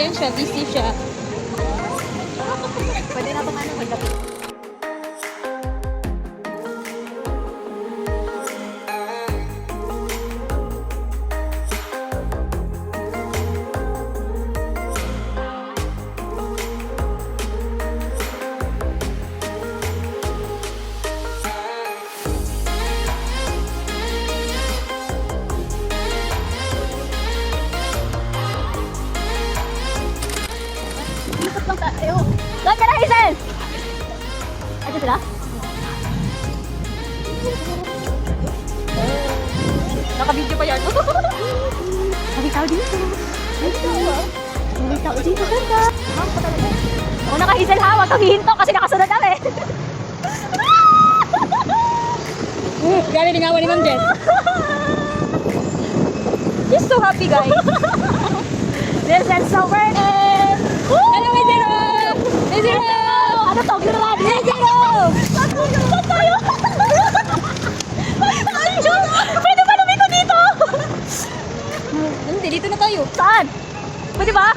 Ayun siya, busy siya. Pwede na itong ano, maglapit. Doon ka na, Hazel! Ano sila? Naka-video pa yan. May tao dito. May tao dito. Ganda. Una ka, Hazel, ha? Huwag kang hihinto kasi nakasunod kami. Galing lingawan ni Ma'am Jess. She's so happy, guys. This is so worth it! Ano, may zero? May zero! Ano to? Gano'n natin? May zero! Saan tayo? Pwede ba lumiko dito? Hindi, dito na tayo. Saan? Pwede ba?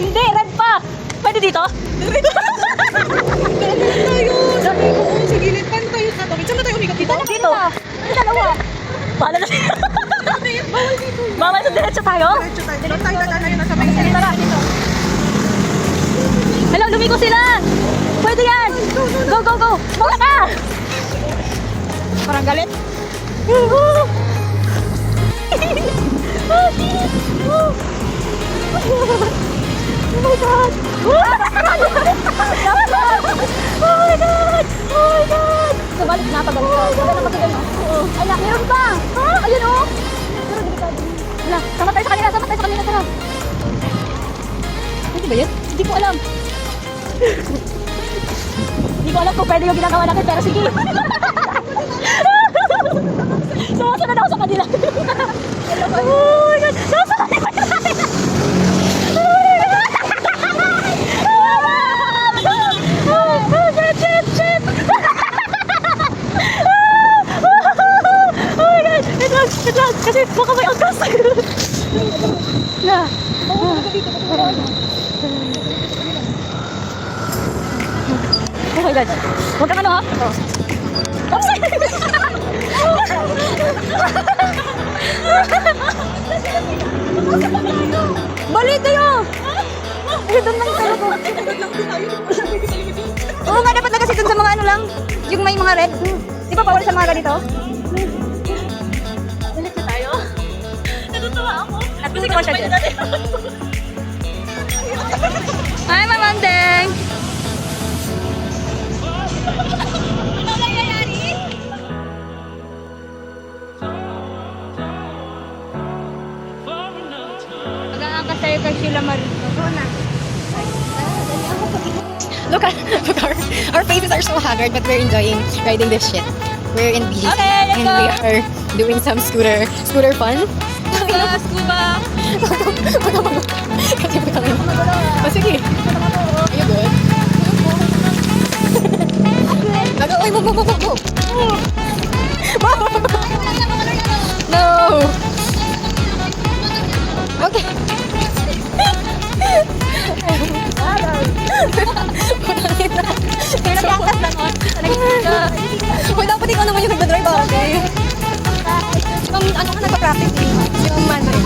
Hindi, red pa. Pwede dito? Tayo! Sabi ko, sa gilid, paano tayo sa tawid? Saan ba tayo umikot dito? Dito. Yung dalawa. Bahala na siya. Bawal sa diretso tayo? Diretso tayo na tayo nasa may sarili. Tara, dito. Hello, lumiko sila. Pwede yan. Go, go, go. Muna ka. Parang galit. Oh my God! Oh my God! Oh my God! Sabalik na pag wala na magiging ala, meron pa! Ha? Ayun o! Pero delikado. Wala, sama tayo sa kanila, tara. Pwede ba yan? Hindi ko alam. Hindi ko alam kung pwede yung ginagawa natin, pero sige. Sumasunod ako sa kanila. Oh my God! Sumasunod ako sa kanila! Kasi baka may angkas. Oh my God. Huwag kang ano ha? Oops! Balik kayo! Eh, doon lang talaga. Oo nga, dapat na kasi doon sa mga ano lang. Yung may mga red. Di ba bawal sa mga ganito? Balik na tayo. Natutuwa ako. At gusto ko siya dyan. Hi, Ma'am Andeng! Ano nangyayari? Mag-aangkas tayo kay Sheila Marie. Look, our faces are so haggard, but we're enjoying riding this shit. We're in BGC Okay, let's and go. we are doing some scooter fun. Scuba! Kasi pa kami. Oh, sige. Are you good? Uy, move. No! Okay. Uy, dapat ikaw naman yung nagdadrive ate. Ano ka nagpa-practice eh? Si Ma'am Mandarin.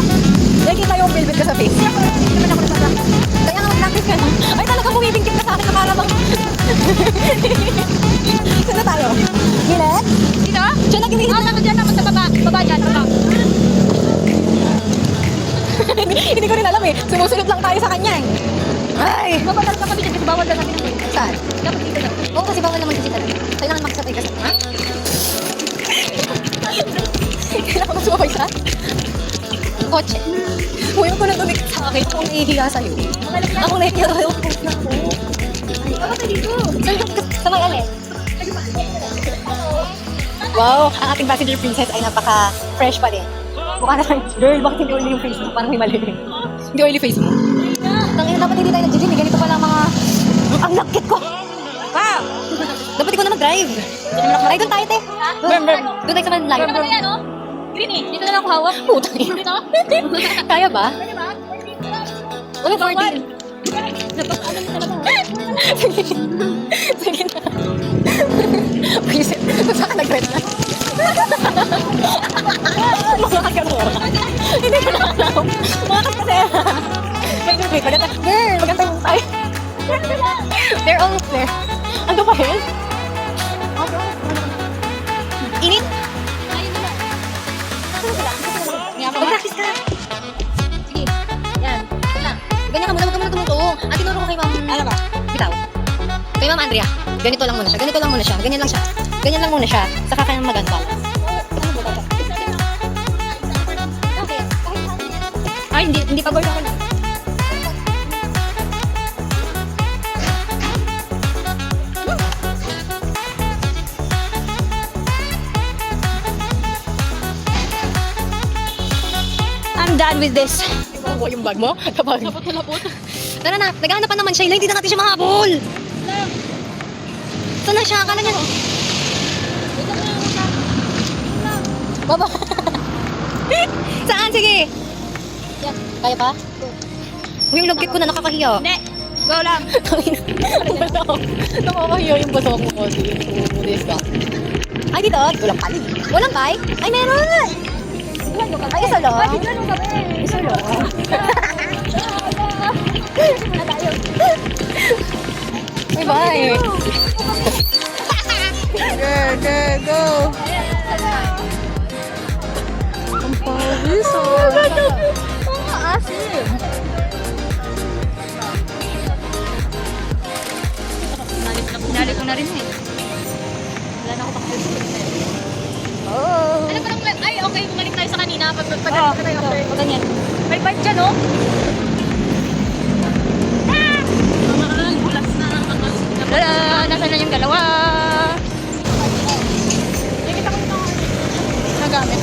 Nakikita yung velvet ka sa face. Hindi naman ako nagpa-practice. Kaya nga mag-practice ka na. Ay, talagang bumibingkit ka sa akin na para bang... Saan na tayo? Gilet? Dito? Diyan na ginihin. Ako dyan naman sa baba. Baba dyan. Baba. Hindi ko rin alam eh. Sumusunod lang tayo sa kanya eh. Ay! Baba talaga kami dyan kasi bawal na natin. Saan? Dapat dito na. Oo, kasi bawal naman kasi talaga. Kailangan makasabay ka sa... Ha? Kailangan mo sumabay sa... kotse. Huwag ko nang dumikit sa akin. Ako nahihiya sa'yo. Ako nahihiya sa'yo. Baba tayo dito. Sa may alin? Wow, ang ating passenger princess ay napaka-fresh pa din. Mukha na lang, girl, bakit hindi oily yung face mo? Parang may mali. Hindi oily face mo. Tangina, dapat hindi tayo nag-gym. Ganito pala ang mga... Ang lakit ko! Wow! Dapat ikaw na mag-drive. Ay, doon tayo, te. Doon tayo sa malayo. Ano yan, oh? Greenie, dito na lang ako hawak. Putang ina. Dito? Kaya ba? Pwede ba? Wala 14. Sige. Sige na. Please, saan ka nag-rent na? Makakas ka mo. Hindi ko na alam. Makakas kasi. Wait, maganda. Girl, maganda yung tayo. They're almost there. Ano pa rin? Init? Mag-practice ka. Sige. Yan. Ganyan ka muna. Huwag ka muna tumutuo. At tinuro ko kay Ma'am... Ano ba? Bitaw. Kay Ma'am Andrea. Ganito lang muna siya. Ganito lang muna siya. Ganyan lang siya. Ganyan lang muna siya. Saka kayang maganda. Okay. Ay, hindi pa board ako na. I'm done with this. Yung bag mo? Kapag... Lapot. Tara na, naghahanap pa naman siya. Hindi na natin siya mahabol. Saan na siya? Akala niya. Baba. Saan? Sige. Yan. Kaya pa? Yung logkit ko na nakakahiya. Hindi. Go lang. Nakakahiya yung basok mo ko. Sige. Pulis ka. Ay, dito. Walang pali. Walang kay? Ay, meron. Ay, isa lang. Isa lang. Bye bye. Go. Ang pawis. Ang maasim. Pinali ko na rin eh. Wala na ako pakita. Oh. Ano pa lang? Ay, okay. Bumalik tayo sa kanina. Pag-ganit ka tayo. Pag ganyan. May bite dyan, oh. Nasaan na yung dalawa? Nakita ko yung nagamit.